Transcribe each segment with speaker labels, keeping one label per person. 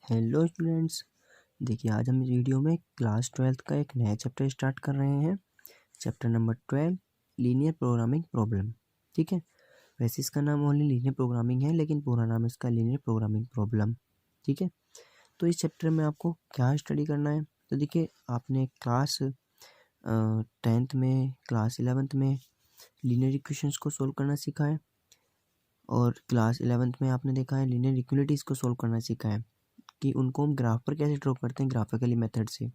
Speaker 1: Hello students. देखिए आज हम इस वीडियो में क्लास 12th का एक नया चैप्टर स्टार्ट कर रहे हैं। Chapter number 12 linear programming problem. ठीक है, वैसे इसका नाम ओनली लीनियर प्रोग्रामिंग है लेकिन पूरा नाम इसका लीनियर प्रोग्रामिंग प्रॉब्लम। ठीक है, तो इस चैप्टर में आपको क्या स्टडी करना है। तो देखिए आपने क्लास 10th में क्लास 11th में लीनियर इक्वेशंस को सोल्व करना सीखा है और क्लास 11th में आपने देखा है लीनियर इक्वलिटीज़ को सोल्व करना सीखा है कि उनको हम ग्राफ पर कैसे ड्रॉ करते हैं ग्राफिकली मेथड से।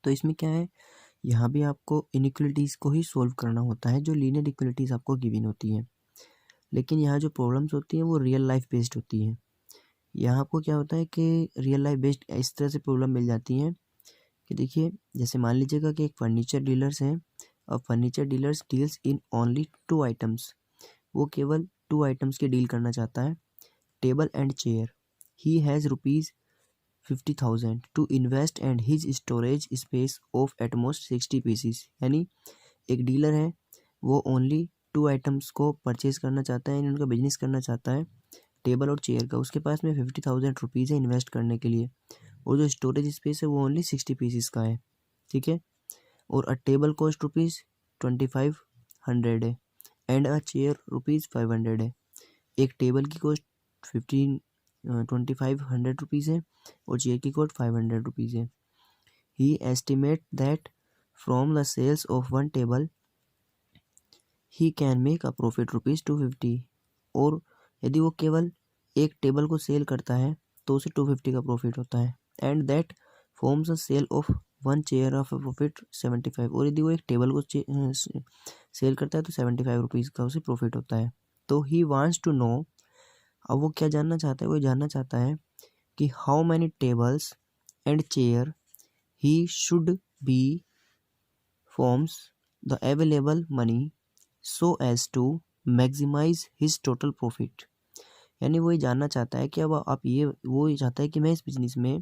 Speaker 1: तो इसमें क्या है, यहाँ भी आपको इनइक्वलिटीज़ को ही सोल्व करना होता है जो लीनियर इक्वलिटीज़ आपको गिवन होती हैं, लेकिन यहाँ जो प्रॉब्लम्स होती हैं वो रियल लाइफ बेस्ड होती हैं। यहाँ आपको क्या होता है कि रियल लाइफ बेस्ड इस तरह से प्रॉब्लम मिल जाती हैं कि देखिए जैसे मान लीजिएगा कि एक फर्नीचर डीलर्स हैं और furniture dealers deals in only 2 items. वो केवल 2 आइटम्स की डील करना चाहता है, table and chair. He has ₹50,000 to invest and his storage space of at most 60 pieces. यानी एक डीलर है, वो ओनली 2 आइटम्स को परचेज करना चाहता है, यानी उनका बिजनेस करना चाहता है टेबल और चेयर का। उसके पास में ₹50,000 है इन्वेस्ट करने के लिए और जो स्टोरेज स्पेस है वो ओनली 60 पीसीस का है। ठीक है, और अ टेबल कॉस्ट ₹2500 है एंड अ चेयर ₹500 है। एक टेबल की कॉस्ट 2500 है और चेयर की कॉस्ट 500 है। He estimate that from the sales of one table he can make a profit ₹250। और यदि वो केवल एक टेबल को सेल करता है तो उसे 250 का प्रॉफिट होता है। And that forms a sale of one chair of a profit 75। और यदि वो एक टेबल को सेल करता है तो 75 रुपीज़ का उसे प्रॉफिट होता है। तो ही वांट्स टू नो, अब वो क्या जानना चाहता है, वो जानना चाहता है कि how many tables and chair he should be forms the available money so as to maximise his total profit. यानी वो ये जानना चाहता है कि अब आप ये वो ये चाहता है कि मैं इस बिजनेस में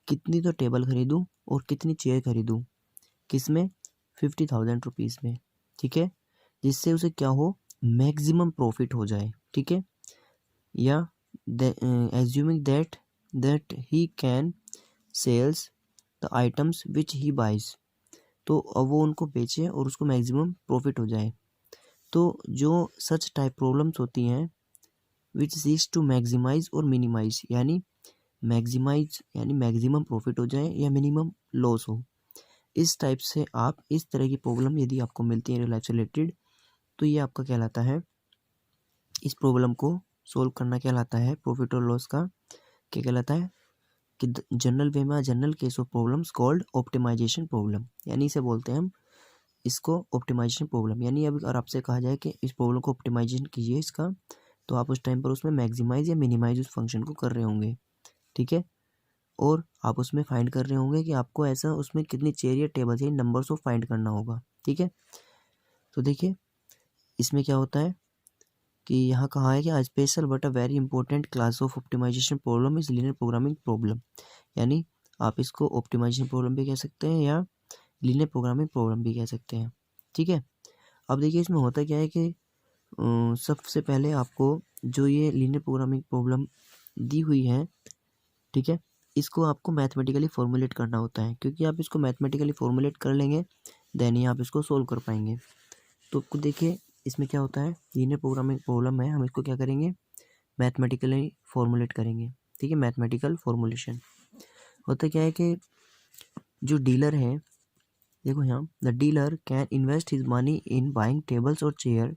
Speaker 1: कितनी तो टेबल खरीदूं और कितनी चेयर खरीदूं, किस में, ₹50,000 में। ठीक है, जिससे उसे क्या हो, मैक्सिमम प्रॉफिट हो जाए। ठीक है, या assuming that he can sells the items which he buys। तो अब वो उनको बेचे और उसको मैक्सिमम प्रॉफिट हो जाए। तो जो सच टाइप प्रॉब्लम्स होती हैं विच सीक्स टू मैक्सिमाइज और मिनिमाइज, यानी मैक्सिमाइज यानी मैक्सिमम प्रॉफिट हो जाए या मिनिमम लॉस हो, इस टाइप से आप इस तरह की प्रॉब्लम यदि आपको मिलती है रियल लाइफ से रिलेटेड तो ये आपका कहलाता है, इस प्रॉब्लम को सोल्व करना कहलाता है, प्रॉफिट और लॉस का क्या कहलाता है कि जनरल वे में general case of problems called optimisation problem. यानी इसे बोलते हैं हम इसको ऑप्टिमाइजेशन प्रॉब्लम। यानी अब अगर आपसे कहा जाए कि इस प्रॉब्लम को ऑप्टिमाइजेशन कीजिए इसका, तो आप उस टाइम पर उसमें मैक्सिमाइज या मिनिमाइज उस फंक्शन को कर रहे होंगे। ठीक है, और आप उसमें फाइंड कर रहे होंगे कि आपको ऐसा उसमें कितनी चेयर या टेबल या नंबर्स को फाइंड करना होगा। ठीक है, तो देखिए इसमें क्या होता है कि यहाँ कहा है कि a special but a very important class of optimisation problem is linear programming problem. यानी आप इसको ऑप्टिमाइजेशन प्रॉब्लम भी कह सकते हैं या लीनियर प्रोग्रामिंग प्रॉब्लम भी कह सकते हैं। ठीक है, अब देखिए इसमें होता क्या है कि सबसे पहले आपको जो ये लीनियर प्रोग्रामिंग प्रॉब्लम दी हुई है, ठीक है, इसको आपको मैथमेटिकली फॉर्मुलेट करना होता है, क्योंकि आप इसको मैथमेटिकली फॉर्मुलेट कर लेंगे देन ही आप इसको सोल्व कर पाएंगे। तो देखिए इसमें क्या होता है, लीनियर प्रोग्रामिंग प्रॉब्लम है, हम इसको क्या करेंगे, मैथमेटिकली फॉर्मुलेट करेंगे। ठीक है, मैथमेटिकल फॉर्मुलेशन होता क्या है कि जो डीलर है, देखो यहाँ the dealer can invest his money in buying tables और चेयर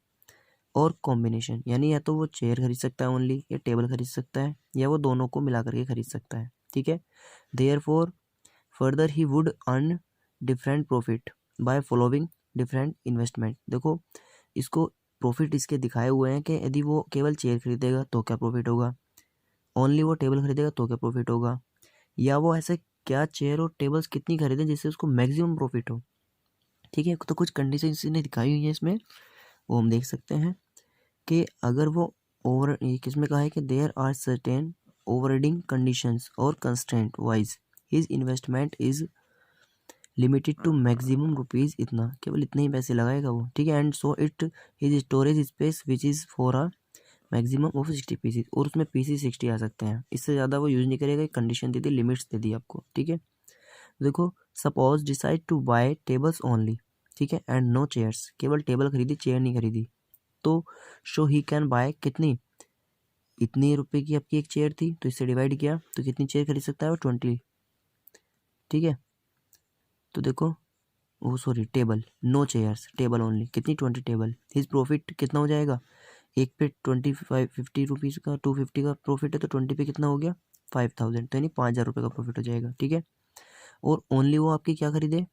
Speaker 1: और कॉम्बिनेशन। यानी या तो वो चेयर खरीद सकता है ओनली, या टेबल खरीद सकता है, या वो दोनों को मिला करके खरीद सकता है। ठीक है, therefore further he would earn different profit by following different investment. देखो इसको प्रॉफिट इसके दिखाए हुए हैं कि यदि वो केवल चेयर खरीदेगा तो क्या प्रॉफिट होगा, ओनली वो टेबल खरीदेगा तो क्या प्रॉफिट होगा, या वो ऐसे क्या चेयर और टेबल्स कितनी खरीदें जिससे उसको मैक्सिमम प्रॉफिट हो। ठीक है, तो कुछ कंडीशन इसने दिखाई हुई है इसमें, वो हम देख सकते हैं कि अगर वो ओवर किसमें कहा है कि there are certain overriding conditions और constraint wise his investment is limited to maximum rupees, इतना केवल इतने ही पैसे लगाएगा वो। ठीक है, and so it his storage space which is for a maximum of 60 pieces, और उसमें पीसी 60 आ सकते हैं, इससे ज़्यादा वो यूज़ नहीं करेगा। एक कंडीशन दे दी, लिमिट्स दे दी आपको, ठीक है। देखो suppose decide to buy tables only, ठीक है, एंड नो चेयर्स, केवल टेबल खरीदी, चेयर नहीं खरीदी, तो शो ही कैन बाय कितनी, इतनी रुपए की आपकी एक चेयर थी, तो इससे डिवाइड किया तो कितनी चेयर खरीद सकता है वो, 20, ठीक है। तो देखो वो sorry table, no chairs, table only, कितनी 20 टेबल, हिज प्रॉफिट कितना हो जाएगा, एक पे 50 का 250 का प्रॉफिट है, तो 20 पे कितना हो गया 5000, तो यानी 5000 रुपये का प्रॉफिट हो जाएगा, ठीक है। और ओनली वो आपकी क्या खरीदे,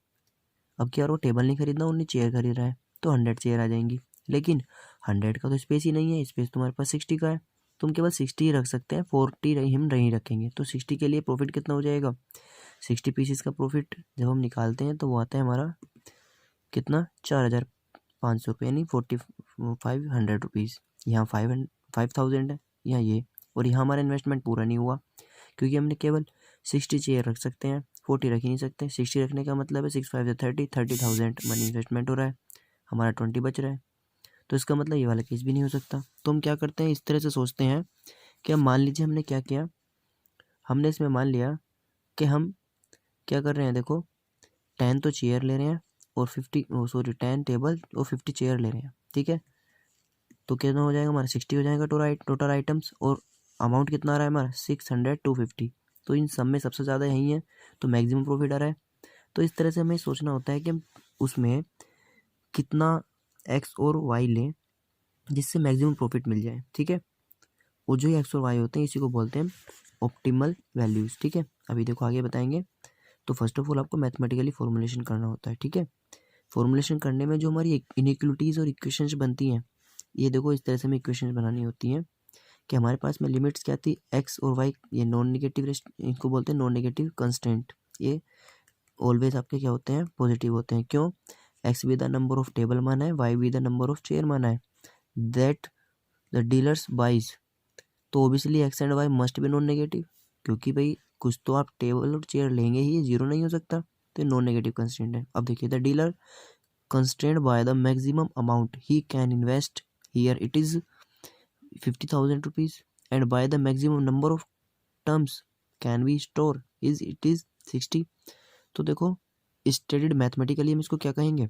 Speaker 1: अब क्या वो टेबल नहीं खरीदना, ओनली चेयर खरीद रहा है, तो 100 चेयर आ जाएंगी। लेकिन 100 का तो स्पेस ही नहीं है, स्पेस तुम्हारे पास 60 का है, तुम केवल 60 ही रख सकते हैं, 40 हम नहीं रखेंगे, तो 60 के लिए प्रॉफिट कितना हो जाएगा, 60 पीसीस का प्रॉफिट जब हम निकालते हैं तो वो आता है हमारा कितना, 4500 रुपये, यानी 4500 रुपीज़। यहाँ 5000 है, यहाँ ये, और यहाँ हमारा इन्वेस्टमेंट पूरा नहीं हुआ, क्योंकि हमने केवल 60 चेयर रख सकते हैं, 40 रख ही नहीं सकते। 60 रखने का मतलब है 6 5 30,000 मनी इन्वेस्टमेंट हो रहा है, हमारा 20 बच रहा है, तो इसका मतलब ये वाला केस भी नहीं हो सकता। तो हम क्या करते हैं, इस तरह से सोचते हैं कि अब मान लीजिए हमने क्या किया, हमने इसमें मान लिया कि हम क्या कर रहे हैं, देखो 10 तो चेयर ले रहे हैं और 10 टेबल और 50 चेयर ले रहे हैं, ठीक है। तो कितना हो जाएगा हमारा, 60 हो जाएगा टोटल आइटम्स, और अमाउंट कितना आ रहा है हमारा 600 250, तो इन सब में सबसे ज़्यादा यही है, तो मैक्सिमम प्रॉफिट आ रहा है। तो इस तरह से हमें सोचना होता है कि हम उसमें कितना एक्स और वाई लें जिससे मैक्सिमम प्रॉफिट मिल जाए, ठीक है। और जो एक्स और वाई होते हैं इसी को बोलते हैं ऑप्टिमल वैल्यूज़, ठीक है। अभी देखो आगे बताएंगे। तो फर्स्ट ऑफ ऑल आपको मैथमेटिकली फॉर्मुलेशन करना होता है, ठीक है। फॉर्मुलेशन करने में जो हमारी इनइक्वलिटीज़ और इक्वेशंस बनती हैं, ये देखो इस तरह से हमें इक्वेशंस बनानी होती हैं कि हमारे पास में लिमिट्स क्या थी, एक्स और वाई, ये नॉन नेगेटिव, इनको बोलते हैं नॉन नेगेटिव कंस्टेंट, ये ऑलवेज आपके क्या होते हैं, पॉजिटिव होते हैं। क्यों, एक्स भी द नंबर ऑफ टेबल माना है, वाई भी द नंबर ऑफ चेयर माना है, दैट द डीलर्स बाइज, तो obviously x and y must be non negative, क्योंकि भाई कुछ तो आप टेबल और चेयर लेंगे ही, ये जीरो नहीं हो सकता, तो नॉन नेगेटिव कंस्टेंट है। अब देखिए, the dealer constrained by the maximum amount he can invest, here it is 50,000 rupees, and by the maximum number of terms can we store, is it is 60। तो देखो stated mathematically हम इसको क्या कहेंगे,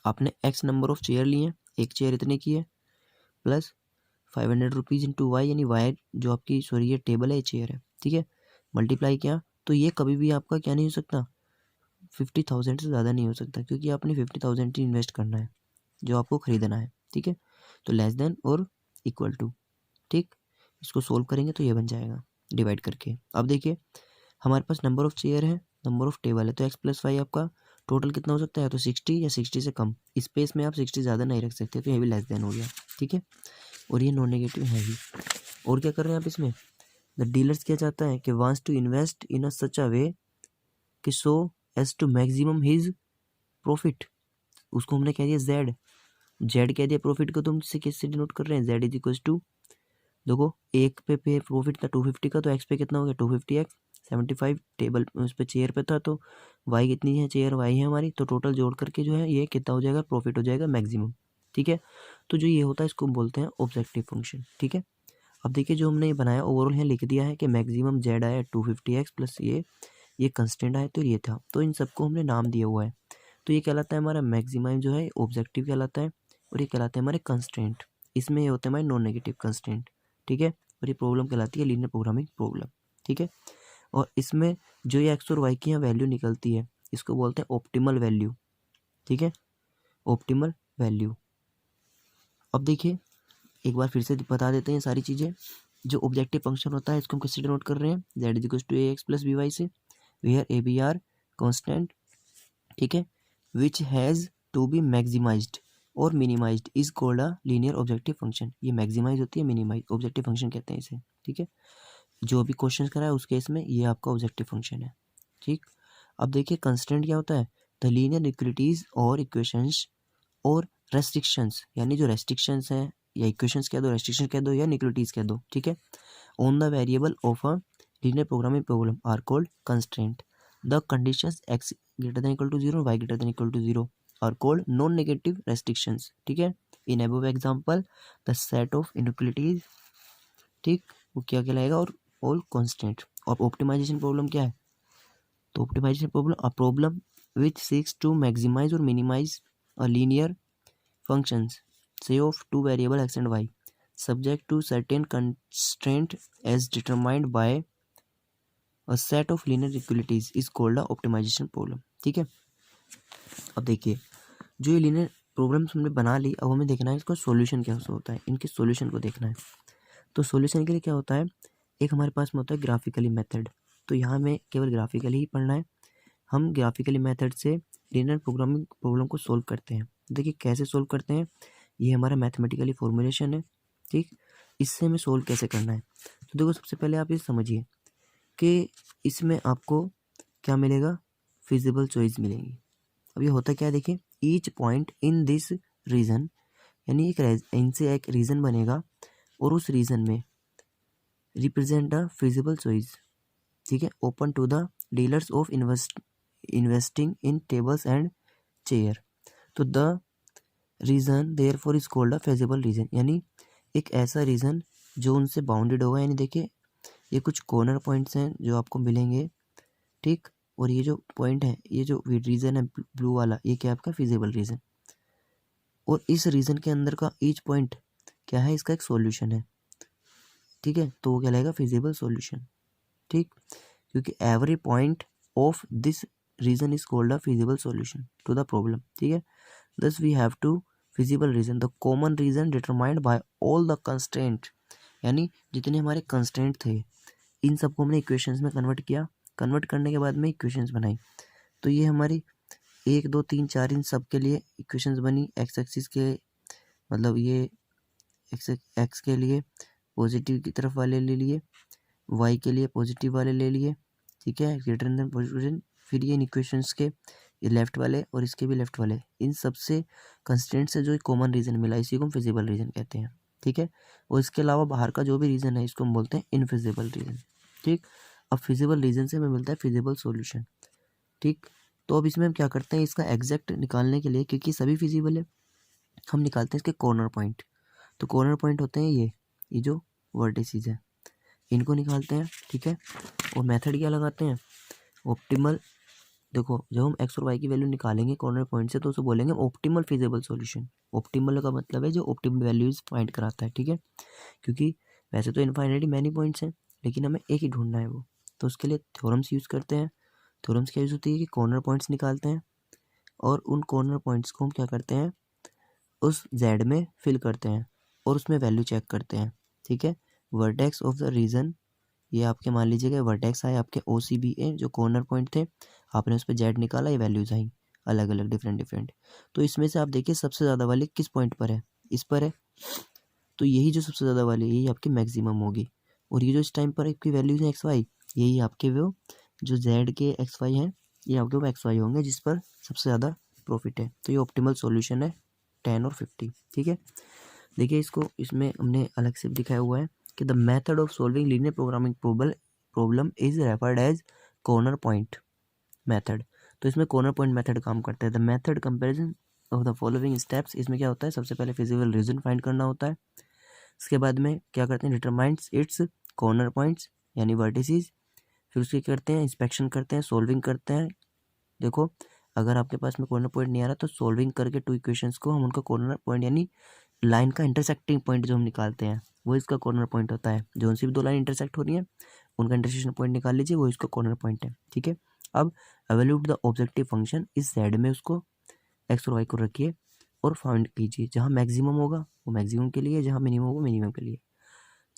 Speaker 1: आपने एक्स नंबर ऑफ चेयर लिए हैं, एक चेयर इतने की है, प्लस 500 रुपीज़ इंटू वाई, यानी वाई जो आपकी सॉरी ये टेबल है, ये चेयर है, ठीक है, मल्टीप्लाई किया, तो ये कभी भी आपका क्या नहीं हो सकता, 50,000 से ज़्यादा नहीं हो सकता, क्योंकि आपने 50,000 ही इन्वेस्ट करना है जो आपको खरीदना है, ठीक है। तो लेस देन और इक्वल टू, ठीक, इसको सोल्व करेंगे तो ये बन जाएगा डिवाइड करके। अब देखिए हमारे पास नंबर ऑफ चेयर है, नंबर ऑफ टेबल है, तो एक्स प्लस वाई आपका टोटल कितना हो सकता है, तो 60 या 60 से कम, स्पेस में आप 60 ज़्यादा नहीं रख सकते, तो ये भी लेस देन हो गया, ठीक है। और ये नॉन नेगेटिव है ही। और क्या कर रहे हैं आप इसमें, द डीलर्स क्या चाहता है कि wants to invest in a such a way कि so as to maximum his profit, उसको हमने कह दिया जेड, जेड कह दिया प्रॉफिट को, तुम से किससे डिनोट कर रहे हैं, जेड इज इक्वल टू, देखो एक पे प्रॉफिट था 250 का, तो एक्स पे कितना हो गया 250 एक्स, 75 टेबल उस पर चेयर पे था, तो वाई कितनी है, चेयर वाई है हमारी, तो टोटल जोड़ करके जो है ये कितना हो जाएगा, प्रॉफिट हो जाएगा मैक्सिमम, ठीक है। तो जो ये होता है इसको बोलते हैं ऑब्जेक्टिव फंक्शन, ठीक है। अब देखिए जो हमने ये बनाया ओवरऑल यहाँ लिख दिया है कि मैक्सिमम जेड आया 250 एक्स प्लस ये कंस्टेंट आया, तो ये था, तो इन सबको हमने नाम दिया हुआ है, तो ये कहलाता है हमारा मैक्सिमम जो है ऑब्जेक्टिव कहलाता है, और ये कहलाते हैं हमारे कंस्टेंट, इसमें ये होते हैं हमारे नॉन नेगेटिव कंस्टेंट, ठीक है। और ये प्रॉब्लम कहलाती है लीनियर प्रोग्रामिंग प्रॉब्लम, ठीक है। और इसमें जो ये एक्स और वाई की यहाँ वैल्यू निकलती है इसको बोलते हैं ऑप्टिमल वैल्यू, ठीक है, ऑप्टिमल वैल्यू। अब देखिए एक बार फिर से बता देते हैं सारी चीज़ें। जो ऑब्जेक्टिव फंक्शन होता है इसको हम किससे डिनोट कर रहे हैं, Z is equal to A X plus B Y से, where A B are constant, ठीक है, which has to be maximized और minimized is called a linear objective function. ये मैक्सिमाइज होती है, मिनिमाइज ऑब्जेक्टिव फंक्शन कहते हैं इसे, ठीक है। जो भी क्वेश्चन करा है उस केस में ये आपका ऑब्जेक्टिव फंक्शन है, ठीक। अब देखिए कंस्टेंट क्या होता है, द लीनियर इक्विटीज और इक्वेशंस और रेस्ट्रिक्शंस, यानी जो रेस्ट्रिक्शंस हैं या इक्वेशंस कह दो, रेस्ट्रिक्शन कह दो या इक्विटीज कह दो, ठीक है, on the variable of a linear programming problem are called constraint. The conditions X greater than equal to 0 Y greater than equal to 0 are called non negative restrictions, ठीक है। In above example the set of inequalities, ठीक, वो क्या कहलाएगा, और all constant. और optimization problem क्या है, तो optimization problem a problem which seeks to maximize और minimize a linear functions say of two variable x and y subject to certain constraint as determined by a set of linear equalities is called a optimization problem। ठीक है, अब देखिए जो ये linear problems हमने बना ली, अब हमें देखना है इसका सॉल्यूशन क्या होता है, इनके सॉल्यूशन को देखना है। तो सॉल्यूशन के लिए क्या होता है, एक हमारे पास में होता है ग्राफिकली मेथड, तो यहाँ हमें केवल ग्राफिकली ही पढ़ना है। हम ग्राफिकली मेथड से लीनियर प्रोग्रामिंग प्रॉब्लम को सोल्व करते हैं। देखिए कैसे सोल्व करते हैं, ये हमारा मैथमेटिकली फॉर्मुलेशन है, ठीक, इससे हमें सोल्व कैसे करना है। तो देखो सबसे पहले आप ये समझिए कि इसमें आपको क्या मिलेगा, फिजिबल चॉइस मिलेगी। अब ये होता क्या है, देखिए each point in this region, यानी इनसे एक रीजन बनेगा और उस रीजन में रिप्रेजेंट अ फिजिबल चॉइस, ठीक है, open to the dealers of investing in tables and chair. तो the region therefore is called a feasible region, यानी एक ऐसा रीजन जो उनसे बाउंडेड होगा। यानी देखिए ये कुछ कॉर्नर पॉइंट्स हैं जो आपको मिलेंगे, ठीक, और ये जो पॉइंट है, ये जो रीजन है ब्लू वाला, ये क्या आपका फिजिबल रीजन, और इस रीजन के अंदर का ईच पॉइंट क्या है, इसका एक सॉल्यूशन है, ठीक है, तो वो क्या लगेगा, फिजिबल सॉल्यूशन, ठीक, क्योंकि every point of this region is called a feasible solution to the problem, ठीक है। Thus we have to feasible reason, the common reason determined by all the constraint, यानी जितने हमारे कंस्ट्रेंट थे इन सबको हमने इक्वेशंस में कन्वर्ट किया, कन्वर्ट करने के बाद में इक्वेशंस बनाई। तो ये हमारी 1 2 3 4 इन सब के लिए इक्वेशंस बनी। एक्स एक्सिस के मतलब ये एक्स के लिए पॉजिटिव की तरफ वाले ले लिए, वाई के लिए पॉजिटिव वाले ले लिए, ठीक है, ग्रेटर देन पॉजिटिव। फिर ये इन इक्वेशंस के ये लेफ्ट वाले और इसके भी लेफ्ट वाले, इन सबसे कंस्टेंट से जो कॉमन रीजन मिला इसी को हम फिजिबल रीजन कहते हैं, ठीक है। और इसके अलावा बाहर का जो भी रीजन है इसको हम बोलते हैं इनफिजिबल रीजन, ठीक। अब फिजिबल रीजन से हमें मिलता है फिजिबल सॉल्यूशन, ठीक। तो अब इसमें हम क्या करते हैं, इसका एग्जैक्ट निकालने के लिए, क्योंकि सभी फिजिबल है, हम निकालते हैं इसके कॉर्नर पॉइंट। तो कॉर्नर पॉइंट होते हैं ये जो वर्टिसेस है इनको निकालते हैं, ठीक है। और मेथड क्या लगाते हैं, ऑप्टिमल। देखो जब हम एक्स और वाई की वैल्यू निकालेंगे कॉर्नर पॉइंट से तो उसे बोलेंगे ऑप्टिमल फिजिबल सॉल्यूशन। ऑप्टिमल का मतलब है जो ऑप्टिमल वैल्यूज फाइंड कराता है, ठीक है, क्योंकि वैसे तो इनफाइनाइटली मैनी पॉइंट्स हैं लेकिन हमें एक ही ढूंढना है वो, तो उसके लिए थ्योरम्स यूज़ करते हैं। थ्योरम्स क्या यूज़ होती है कि कॉर्नर पॉइंट्स निकालते हैं और उन कॉर्नर पॉइंट्स को हम क्या करते हैं, उस जेड में फिल करते हैं और उसमें वैल्यू चेक करते हैं, ठीक है। वर्टेक्स ऑफ द रीजन, ये आपके मान लीजिएगा वर्टेक्स आए आपके OCBA जो कॉर्नर पॉइंट थे, आपने उस पर जेड निकाला, ये वैल्यूज आई अलग अलग डिफरेंट। तो इसमें से आप देखिए सबसे ज़्यादा वाली किस पॉइंट पर है, इस पर है, तो यही जो सबसे ज़्यादा वाली यही आपकी मैक्सिमम होगी। और ये जो इस टाइम पर आपकी वैल्यूज हैं एक्स वाई, यही आपके वो जो जेड के एक्स वाई हैं ये आपके वो एक्स वाई होंगे जिस पर सबसे ज़्यादा प्रॉफिट है। तो ये ऑप्टिमल सॉल्यूशन है 10 और 50, ठीक है। देखिए इसको इसमें हमने अलग से दिखाया हुआ है कि the method of solving linear programming problem is referred as corner point method. तो इसमें कॉर्नर पॉइंट मेथड काम करता है। The method comparison of the following steps, इसमें क्या होता है, सबसे पहले फिजिबल रीजन फाइंड करना होता है, इसके बाद में क्या करते हैं, डिटरमाइंस इट्स कॉर्नर पॉइंट्स यानी वर्टिसेस, फिर उसके करते हैं इंस्पेक्शन करते हैं, सोल्विंग करते हैं। देखो अगर आपके पास में कॉर्नर पॉइंट नहीं आ रहा तो सोल्विंग करके टू इक्वेशंस को हम उनका कॉर्नर पॉइंट यानी लाइन का इंटरसेक्टिंग पॉइंट जो हम निकालते हैं वो इसका कॉर्नर पॉइंट होता है। जो उनसे भी दो लाइन इंटरसेक्ट हो रही है उनका इंटरसेक्शन पॉइंट निकाल लीजिए, वो इसका कॉर्नर पॉइंट है, ठीक है। अब एवेल्यूट द ऑब्जेक्टिव फंक्शन, इस जेड में उसको एक्स और वाई को रखिए और फाइंड कीजिए, जहाँ मैक्सिमम होगा वो मैक्सिमम के लिए, जहाँ मिनिमम होगा मिनिमम के लिए।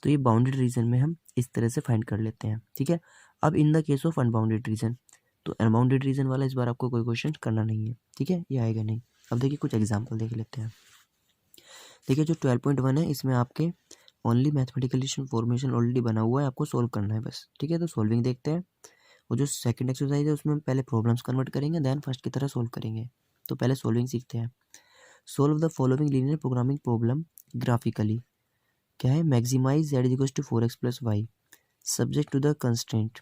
Speaker 1: तो ये बाउंडेड रीजन में हम इस तरह से फाइंड कर लेते हैं, ठीक है। अब in the case of unbounded region, तो अनबाउंडेड रीजन वाला इस बार आपको कोई क्वेश्चन करना नहीं है, ठीक है, ये आएगा नहीं। अब देखिए कुछ एग्जाम्पल देख लेते हैं। देखिए जो 12.1 है इसमें आपके ओनली मैथमेटिकल फॉर्मेशन ऑलरेडी बना हुआ है, आपको सोल्व करना है बस, ठीक है। तो सोल्विंग देखते हैं। और जो सेकंड एक्सरसाइज है उसमें हम पहले प्रॉब्लम्स कन्वर्ट करेंगे देन फर्स्ट की तरह सोल्व करेंगे। तो पहले सोल्विंग सीखते हैं। Solve the following linear programming problem graphically. क्या है, maximise z equals to 4x plus y subject to the constraint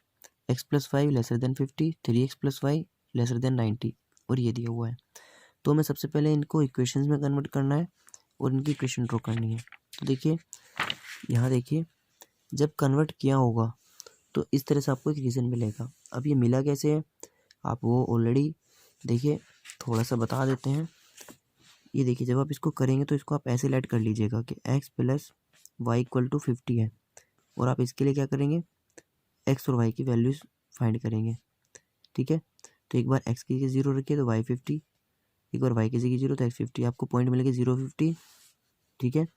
Speaker 1: x plus 5 lesser than 50, 3x plus y lesser than 90, और ये दिया हुआ है। तो हमें सबसे पहले इनको इक्वेशंस में कन्वर्ट करना है और इनकी इक्वेशन ड्रॉ करनी है। तो देखिए यहाँ देखिए, जब कन्वर्ट किया होगा तो इस तरह से आपको एक रीज़न मिलेगा। अब ये मिला कैसे है, आप वो ऑलरेडी देखिए थोड़ा सा बता देते हैं। ये देखिए, जब आप इसको करेंगे तो इसको आप ऐसे लेट कर लीजिएगा कि x plus y equal to 50 है, और आप इसके लिए क्या करेंगे, x और y की वैल्यूज़ फाइंड करेंगे। ठीक है, तो एक बार x की जगह 0 रखिए तो y 50, एक बार y की जगह 0 तो x 50, आपको पॉइंट मिलेगा 0 50। ठीक है,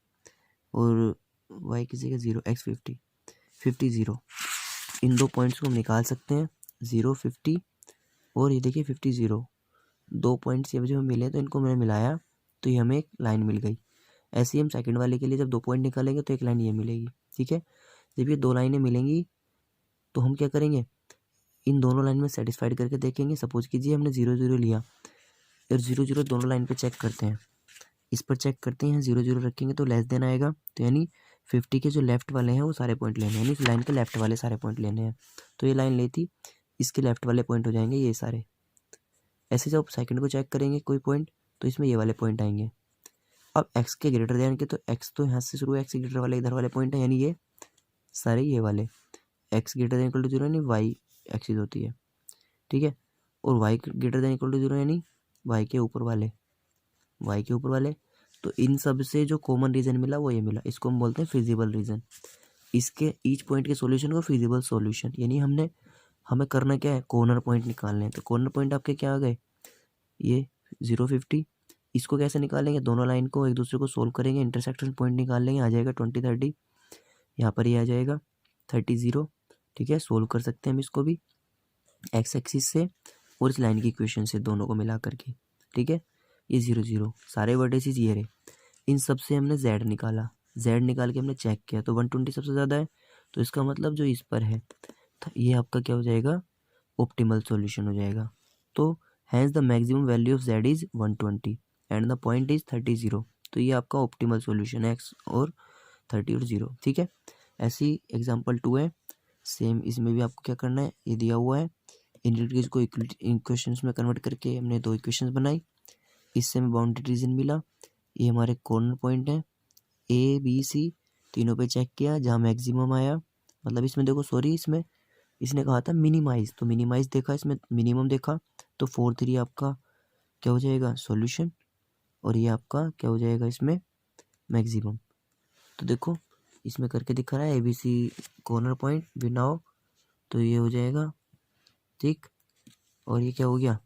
Speaker 1: और y की जगह 0 x 50 50 0, इन दो पॉइंट्स को हम निकाल सकते हैं, 0 50 और ये देखिए 50 0, दो पॉइंट्स ये जो मिले तो इनको मैंने मिलाया तो ये हमें एक लाइन मिल गई। ऐसे ही हम सेकंड वाले के लिए जब दो पॉइंट निकालेंगे तो एक लाइन ये मिलेगी। ठीक है, जब ये दो लाइनें मिलेंगी तो हम क्या करेंगे, इन दोनों लाइन में सेटिस्फाइड करके देखेंगे। सपोज कीजिए हमने 0 0 लिया और 0 0 दोनों लाइन पे चेक करते हैं, इस पर चेक करते हैं 0 0 रखेंगे तो लेस देन आएगा, तो यानी 50 के जो लेफ्ट वाले हैं वो सारे पॉइंट लेने हैं, यानी इस लाइन के लेफ्ट वाले सारे पॉइंट लेने हैं। तो ये लाइन लेती, इसके लेफ्ट वाले पॉइंट हो जाएंगे ये सारे। ऐसे जब सेकंड को चेक करेंगे कोई पॉइंट तो इसमें ये वाले पॉइंट आएंगे। अब x के ग्रेटर देन के, तो x तो यहाँ से शुरू है, x के ग्रेटर वाले इधर वाले पॉइंट है, यानी ये सारे ये वाले। x greater than equal to 0 यानी y एक्सिस होती है। ठीक है, और y greater than equal to 0 यानी y के ऊपर वाले, y के ऊपर वाले। तो इन सब से जो कॉमन रीजन मिला वो ये मिला, इसको हम बोलते हैं फिजिबल रीजन। इसके ईच पॉइंट के सॉल्यूशन को फिजिबल सॉल्यूशन, यानी हमें करना क्या है, कॉर्नर पॉइंट निकालने हैं। तो कॉर्नर पॉइंट आपके क्या आ गए, ये 0 50। इसको कैसे निकालेंगे, दोनों लाइन को एक दूसरे को सोल्व करेंगे, इंटरसेक्शन पॉइंट निकाल लेंगे, आ जाएगा 20 30, यहाँ पर ये आ जाएगा 30 0। ठीक है, सोल्व कर सकते हैं हम इसको भी एक्स एक्सिस से और इस लाइन की इक्वेशन से, दोनों को मिला करके। ठीक है, ये 0 0 सारे वर्टिसेस ये रहे, इन सब से हमने z निकाला, z निकाल के हमने चेक किया तो 120 सबसे ज़्यादा है, तो इसका मतलब जो इस पर है ये आपका क्या हो जाएगा, ऑप्टिमल सॉल्यूशन हो जाएगा। तो hence the maximum value of z is 120 and the point is 30 0। तो ये आपका ऑप्टिमल सॉल्यूशन है, x और 30 और 0। ठीक है, ऐसी एग्जांपल 2 है, सेम इसमें भी आपको क्या करना है, ये दिया हुआ है, इंटीग्रल्स को इक्वेशंस में कन्वर्ट करके हमने दो इक्वेशंस बनाई, इससे हमें बाउंड्री रीजन मिला। ये हमारे कॉर्नर पॉइंट है ए बी सी, तीनों पे चेक किया, जहाँ मैक्सिमम आया, मतलब इसमें देखो सॉरी, इसमें इसने कहा था मिनिमाइज, तो मिनिमाइज देखा, इसमें मिनिमम देखा, तो 4 3 आपका क्या हो जाएगा सॉल्यूशन, और ये आपका क्या हो जाएगा इसमें मैक्सिमम। तो देखो इसमें करके दिखा रहा है ABC कॉर्नर पॉइंट बिनाओ, तो ये हो जाएगा ठीक, और ये क्या हो गया,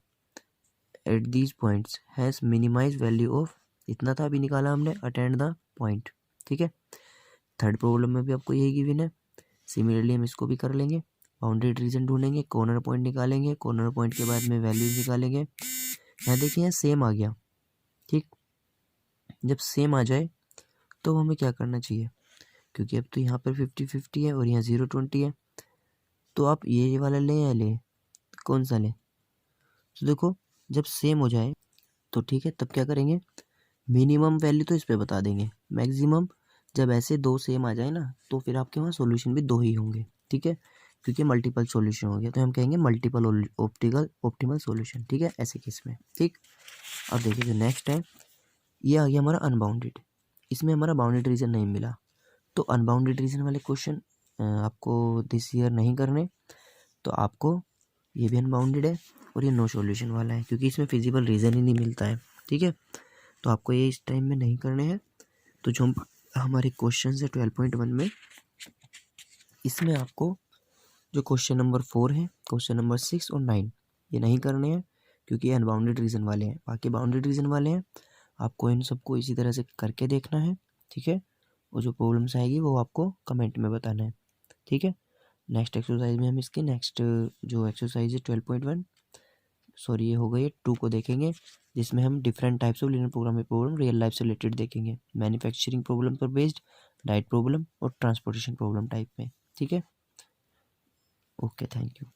Speaker 1: at these points has minimise value of, इतना था अभी निकाला हमने, अटेंड द पॉइंट। ठीक है, थर्ड प्रॉब्लम में भी आपको यही गिवन है, सिमिलरली हम इसको भी कर लेंगे, बाउंड्री रीजन ढूंढेंगे, कॉर्नर पॉइंट निकालेंगे, कॉर्नर पॉइंट के बाद में वैल्यूज निकालेंगे। यहाँ देखिए यहाँ सेम आ गया। ठीक, जब सेम आ जाए तो हमें क्या करना चाहिए, क्योंकि अब तो यहाँ पर 50-50 है और यहाँ 0-20 है, तो आप ये वाला लें या लें, कौन सा लें। तो देखो जब सेम हो जाए तो ठीक है, तब क्या करेंगे, मिनिमम वैल्यू तो इस पर बता देंगे, मैक्सिमम जब ऐसे दो सेम आ जाए ना तो फिर आपके वहाँ सॉल्यूशन भी दो ही होंगे। ठीक है, क्योंकि मल्टीपल सॉल्यूशन हो गया तो हम कहेंगे मल्टीपल ऑप्टिमल सॉल्यूशन। ठीक है, ऐसे केस में। ठीक, अब देखिए जो नेक्स्ट है, ये आ गया हमारा अनबाउंडेड, इसमें हमारा बाउंडेड रीजन नहीं मिला, तो अनबाउंडेड रीजन वाले क्वेश्चन आपको दिस ईयर नहीं करने, तो आपको ये भी अनबाउंडेड है और ये नो सॉल्यूशन वाला है, क्योंकि इसमें फिजिबल रीज़न ही नहीं मिलता है। ठीक है, तो आपको ये इस टाइम में नहीं करने हैं। तो जो हमारे क्वेश्चन है 12.1 में, इसमें आपको जो क्वेश्चन नंबर 4 है, क्वेश्चन नंबर 6 और 9 ये नहीं करने हैं, क्योंकि ये अनबाउंडेड रीजन वाले हैं। बाकी बाउंडेड रीजन वाले हैं, आपको इन सबको इसी तरह से करके देखना है। ठीक है, और जो प्रॉब्लम्स आएगी वो आपको कमेंट में बताना है। ठीक है, नेक्स्ट एक्सरसाइज में हम इसके नेक्स्ट जो एक्सरसाइज है 12.1 सॉरी ये हो गई 2 को देखेंगे, जिसमें हम different types of linear programming problem real life से रिलेटेड देखेंगे, मैन्युफैक्चरिंग प्रॉब्लम पर बेस्ड, डाइट प्रॉब्लम और ट्रांसपोर्टेशन प्रॉब्लम टाइप में। ठीक है, ओके, थैंक यू।